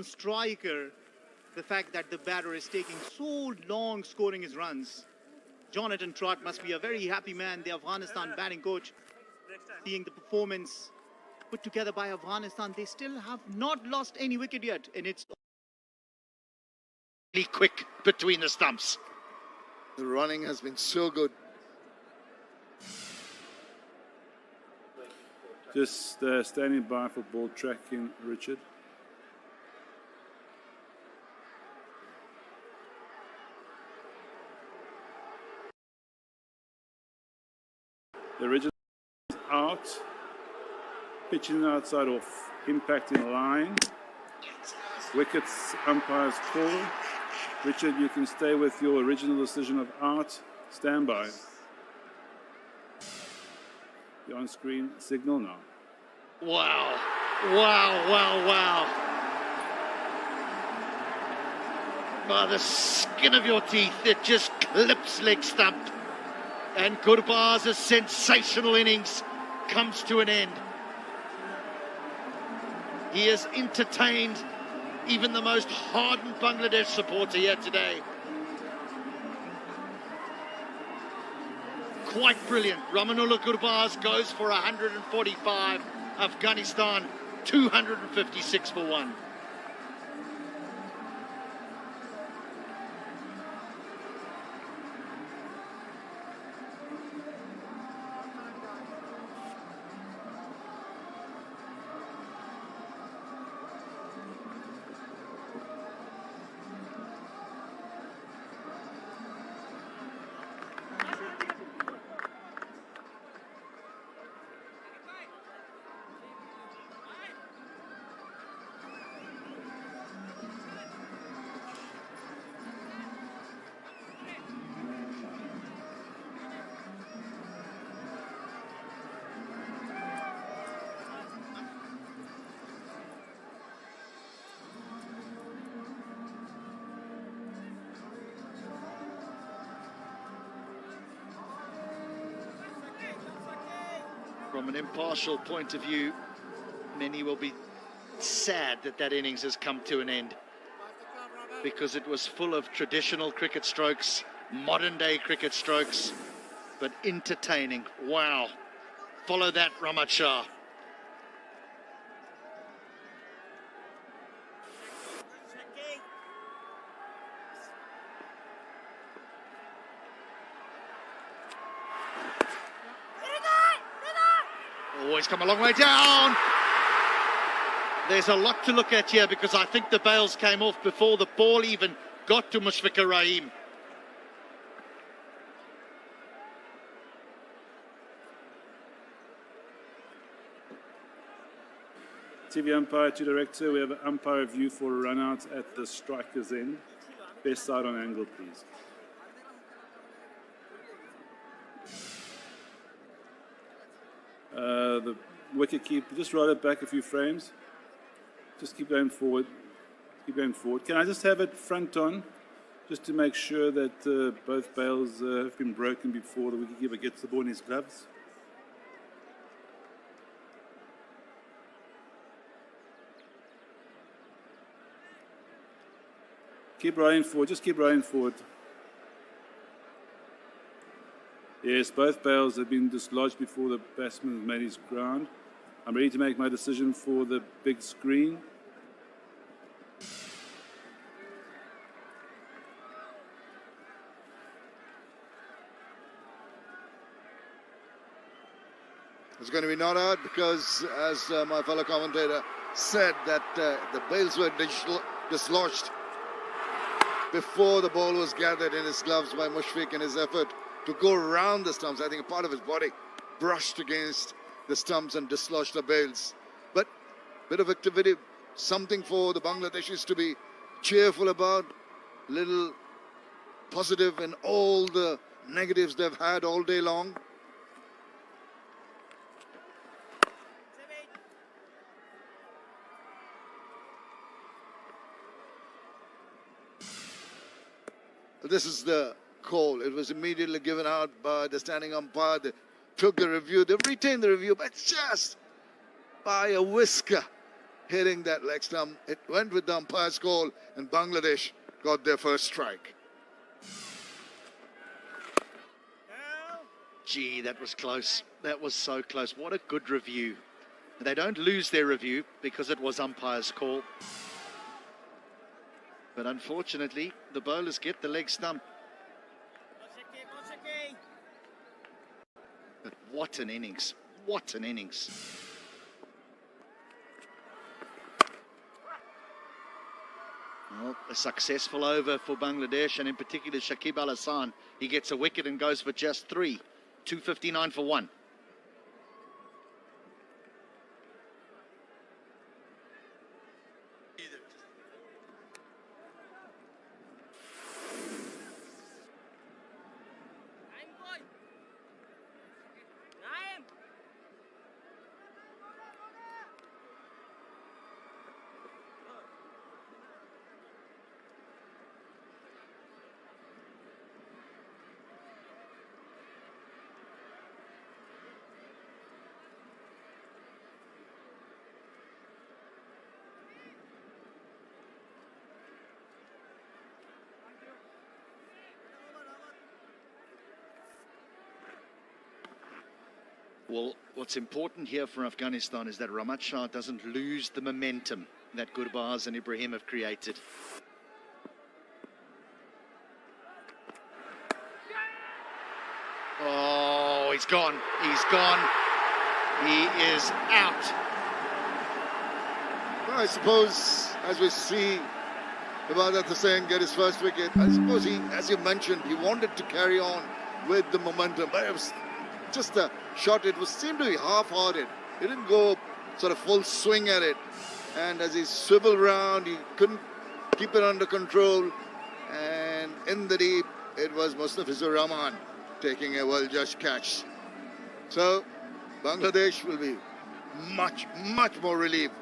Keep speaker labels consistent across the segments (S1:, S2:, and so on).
S1: striker, the fact that the batter is taking so long scoring his runs. Jonathan Trott must be a very happy man, the Afghanistan batting coach, seeing the performance put together by Afghanistan. They still have not lost any wicket yet, and it's
S2: really quick between the stumps.
S3: The running has been so good.
S4: Just standing by for ball tracking, Richard. The original is out, pitching outside off, impacting line. Wickets, umpire's call. Richard, you can stay with your original decision of out. Stand by. The on-screen signal now.
S2: Wow. Wow, wow, wow. By the skin of your teeth, it just clips leg stump. And Gurbaz's sensational innings comes to an end. He has entertained even the most hardened Bangladesh supporter here today. Quite brilliant. Ramanullah Gurbaz goes for 145. Afghanistan 256 for 1. From an impartial point of view, many will be sad that that innings has come to an end, because it was full of traditional cricket strokes, modern day cricket strokes, but entertaining. Wow. Follow that, Ramat Shah. Oh, he's come a long way down. There's a lot to look at here, because I think the bails came off before the ball even got to Mushfiqur Rahim.
S4: TV umpire to director, we have an umpire review for a run out at the striker's end. Best side on angle, please. The wicket keeper, just roll it back a few frames. Just keep going forward. Keep going forward. Can I just have it front on, just to make sure that both bails have been broken before the wicketkeeper gets the ball in his gloves? Keep rolling forward. Just keep rolling forward. Yes, both bails have been dislodged before the batsman has made his ground. I'm ready to make my decision for the big screen.
S3: It's going to be not out because, as my fellow commentator said, that the bails were dislodged before the ball was gathered in his gloves by Mushfiq in his effort to go around the stumps. I think a part of his body brushed against the stumps and dislodged the bails. But bit of activity, something for the Bangladeshis to be cheerful about, little positive in all the negatives they've had all day long. This is the call. It was immediately given out by the standing umpire. They took the review. They've retained the review, but just by a whisker. hitting that leg stump. It went with the umpire's call, and Bangladesh got their first strike.
S2: Gee, that was close. That was so close. What a good review. They don't lose their review because it was umpire's call. But unfortunately, the bowlers get the leg stump. But what an innings. What an innings. Well, a successful over for Bangladesh, and in particular Shakib Al Hassan. He gets a wicket and goes for just 3. 259 for 1. Well, what's important here for Afghanistan is that Rahmat Shah doesn't lose the momentum that Gurbaz and Ibrahim have created. Oh, he's gone. He's gone. He is out.
S3: Well, I suppose, as we see Ibadat Hussain get his first wicket, I suppose he, as you mentioned, he wanted to carry on with the momentum. But it was just a shot. It seemed to be half-hearted. He didn't go sort of full swing at it. And as he swiveled around, he couldn't keep it under control. And in the deep, it was Mustafizur Rahman taking a well-judged catch. So Bangladesh will be much more relieved.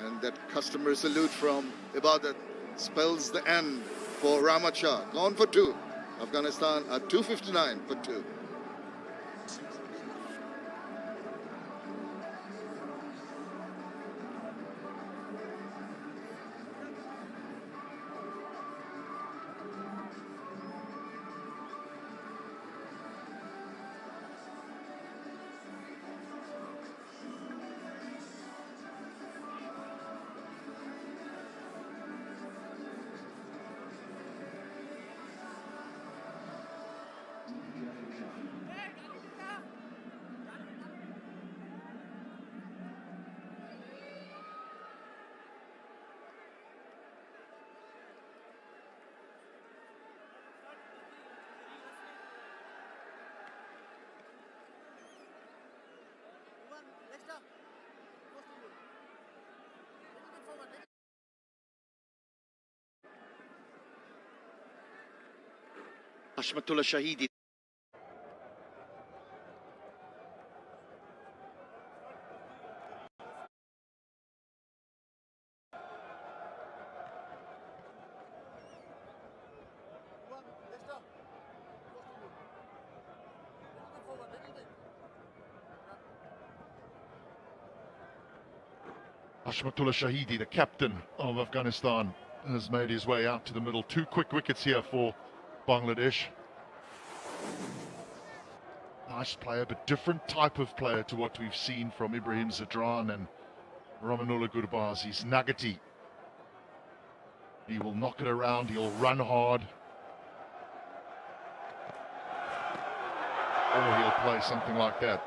S3: And that customary salute from Ibadat spells the end for Rahmat Shah. Gone for 2. Afghanistan at 259 for 2.
S2: Hashmatullah Shahidi.
S5: Hashmatullah Shahidi, the captain of Afghanistan, has made his way out to the middle. 2 quick wickets here for Bangladesh. Nice player, but different type of player to what we've seen from Ibrahim Zadran and Ramanullah Gurbaz. He's nuggety. He will knock it around, he'll run hard. Or he'll play something like that.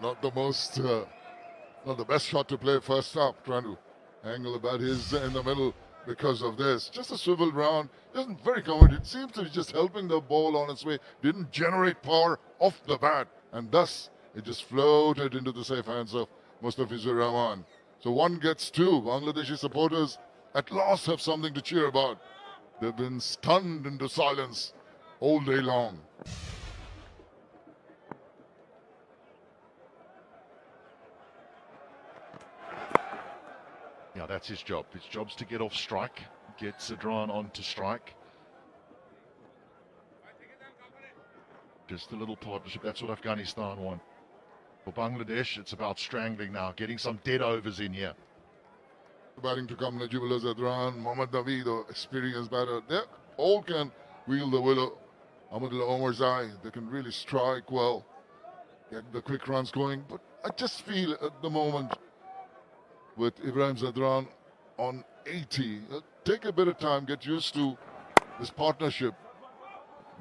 S6: Not the most, not the best shot to play first up, trying to angle about his in the middle because of this. Just a swivel round, isn't very covered. It seems to be just helping the ball on its way. Didn't generate power off the bat, and thus it just floated into the safe hands of Mustafizur Rahman. So 1 gets 2. Bangladeshi supporters at last have something to cheer about. They've been stunned into silence all day long.
S5: Yeah, that's his job. His job's to get off strike, get Zadran on to strike. Just a little partnership. That's what Afghanistan want. For Bangladesh, it's about strangling now, getting some dead overs in here.
S6: Batting to come, Najibullah Zadran, Mohammad Naveed, the experienced batter. They all can wield the willow. Ahmadullah Omarzai, they can really strike well, get the quick runs going. But I just feel at the moment with Ibrahim Zadran on 80, take a bit of time, get used to this partnership.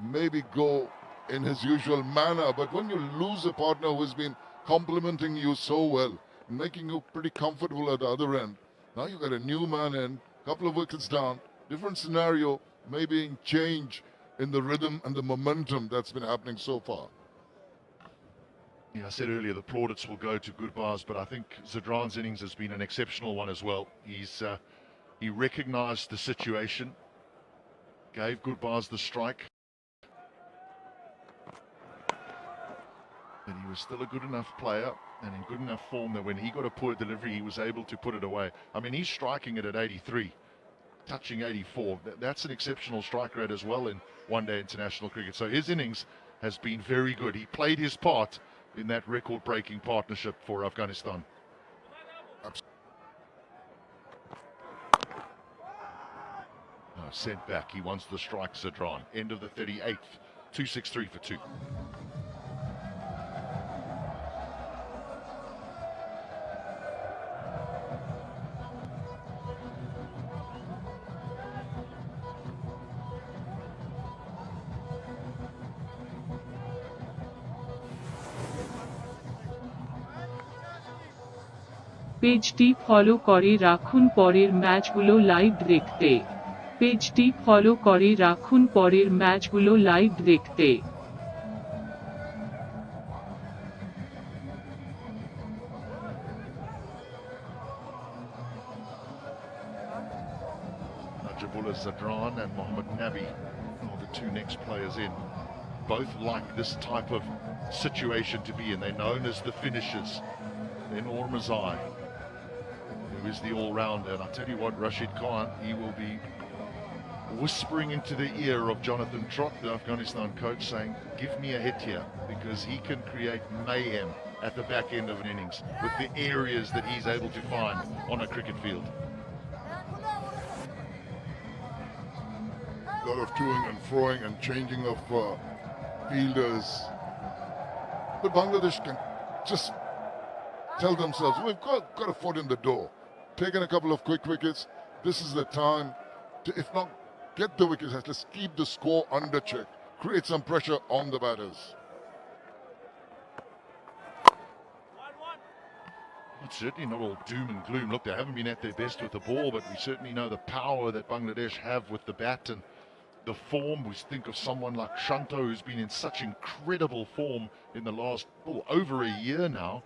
S6: Maybe go in his usual manner. But when you lose a partner who's been complimenting you so well, making you pretty comfortable at the other end, now you got a new man in, couple of wickets down, different scenario, maybe change in the rhythm and the momentum that's been happening so far.
S5: Yeah, I said earlier the plaudits will go to Gurbaaz, but I think Zadran's innings has been an exceptional one as well. He recognised the situation, gave Gurbaaz the strike, and he was still a good enough player and in good enough form that when he got a poor delivery, he was able to put it away. I mean, he's striking it at 83, touching 84. That's an exceptional strike rate as well in one-day international cricket. So his innings has been very good. He played his part in that record-breaking partnership for Afghanistan. Sent back. He wants the strike, Zadran. End of the 38th. 263 for 2.
S7: পেজটি follow করে রাখুন পরের ম্যাচগুলো live দেখতে। পেজটি follow করে রাখুন পরের ম্যাচগুলো লাইভ দেখতে।
S5: Najibullah Zadran and Mohammad Nabi are the two next players in. Both like this type of situation to be in. They're known as the finishers. Then Ormazai, who is the all-rounder. And I tell you what, Rashid Khan, he will be whispering into the ear of Jonathan Trott, the Afghanistan coach, saying, give me a hit here, because he can create mayhem at the back end of an innings with the areas that he's able to find on a cricket field.
S6: A lot of toing and froing and changing of fielders. But Bangladesh can just tell themselves, we've got a foot in the door. Taken a couple of quick wickets. This is the time to, if not get the wickets, at least keep the score under check. Create some pressure on the batters.
S5: It's certainly not all doom and gloom. Look, they haven't been at their best with the ball, but we certainly know the power that Bangladesh have with the bat and the form. We think of someone like Shanto, who's been in such incredible form in the last over a year now,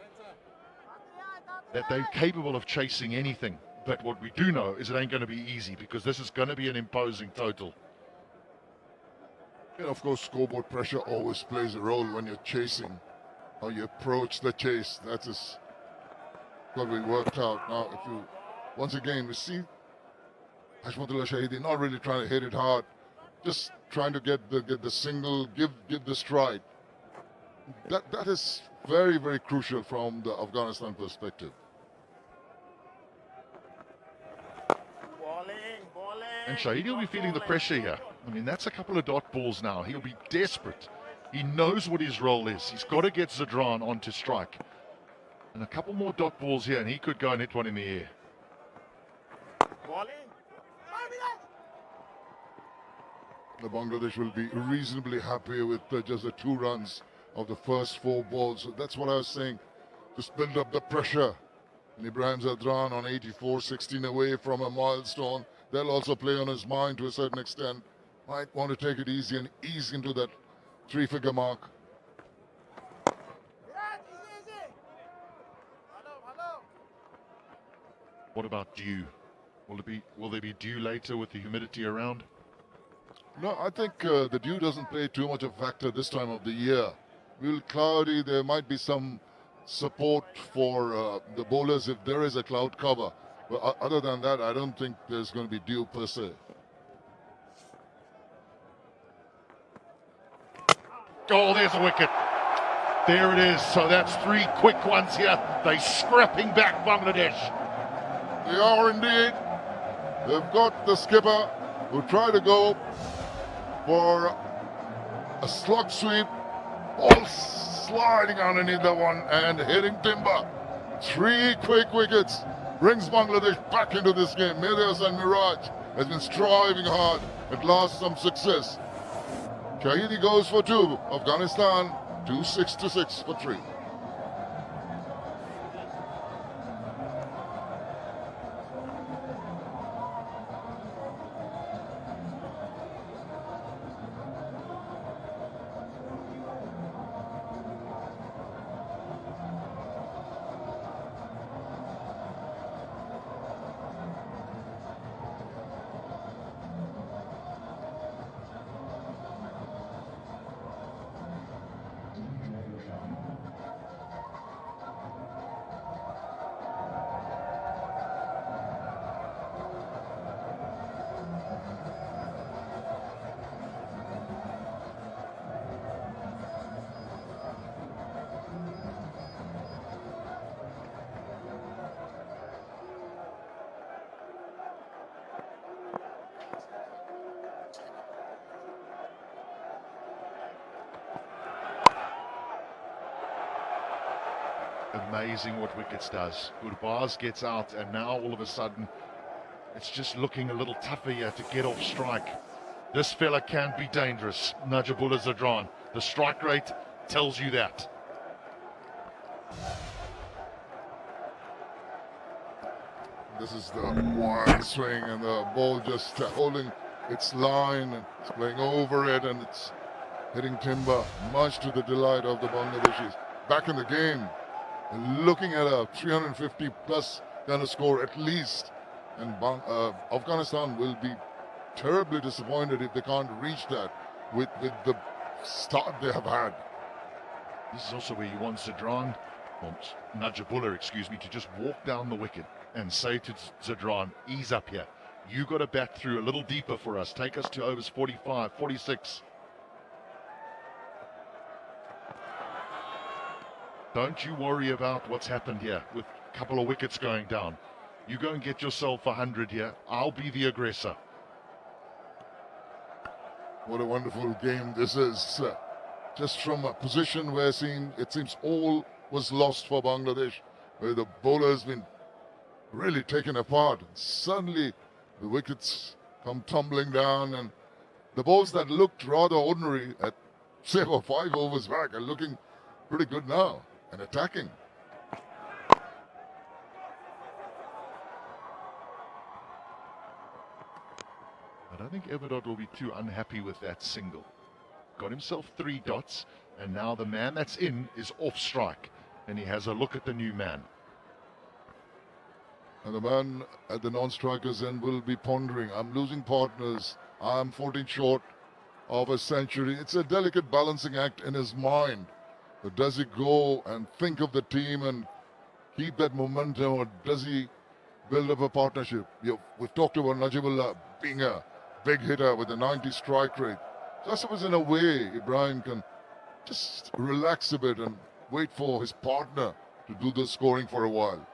S5: that they're capable of chasing anything. But what we do know is it ain't going to be easy, because this is going to be an imposing total.
S6: And of course, scoreboard pressure always plays a role when you're chasing, how you approach the chase. That is what we worked out. Now, if you, once again, we see Hashmatullah Shahidi not really trying to hit it hard, just trying to get the single, give the stride. That is very, very crucial from the Afghanistan perspective.
S5: And Shahidi will be feeling the pressure here. I mean, that's a couple of dot balls now. He'll be desperate. He knows what his role is. He's got to get Zadran on to strike. And a couple more dot balls here, and he could go and hit one in the air.
S6: The Bangladesh will be reasonably happy with just the 2 runs of the first 4 balls. So that's what I was saying. Just build up the pressure. And Ibrahim Zadran on 84, 16 away from a milestone. They'll also play on his mind to a certain extent. Might want to take it easy and ease into that 3-figure mark.
S5: What about dew? Will there be dew later with the humidity around?
S6: No, I think the dew doesn't play too much of a factor this time of the year. Will cloudy, there might be some support for the bowlers if there is a cloud cover. But other than that, I don't think there's going to be dew per se.
S5: Oh, there's a wicket. There it is. So that's 3 quick ones here. They scrapping back Bangladesh.
S6: They are indeed. They've got the skipper who tried to go for a slug sweep, all sliding underneath the one and hitting timber. 3 quick wickets brings Bangladesh back into this game. Melias and Miraj has been striving hard. At last, some success. Shahidi goes for 2. Afghanistan 2-6 to 6 for 3.
S5: Amazing what Wickets does. Gurbaz gets out, and now all of a sudden it's just looking a little tougher here to get off strike. This fella can be dangerous, Najibullah Zadran. The strike rate tells you that.
S6: This is the wild swing, and the ball just holding its line, and it's playing over it, and it's hitting timber, much to the delight of the Bangladeshis. Back in the game, looking at a 350 plus kind of score at least, and Afghanistan will be terribly disappointed if they can't reach that with the start they have had.
S5: This is also where you want Zadran, or Najibullah, excuse me, to just walk down the wicket and say to Zadran, ease up here. You got to bat through a little deeper for us. Take us to overs 45, 46. Don't you worry about what's happened here with a couple of wickets going down. You go and get yourself 100 here. I'll be the aggressor.
S6: What a wonderful game this is. Just from a position where it seems all was lost for Bangladesh, where the bowler has been really taken apart. Suddenly the wickets come tumbling down, and the balls that looked rather ordinary at, say, about 5 overs back are looking pretty good now and attacking.
S5: I don't think Everdot will be too unhappy with that single. Got himself 3 dots, and now the man that's in is off strike, and he has a look at the new man.
S6: And the man at the non-strikers end will be pondering, I'm losing partners, I'm 14 short of a century. It's a delicate balancing act in his mind. But does he go and think of the team and keep that momentum, or does he build up a partnership? We've talked about Najibullah being a big hitter with a 90 strike rate. So I suppose in a way, Ibrahim can just relax a bit and wait for his partner to do the scoring for a while.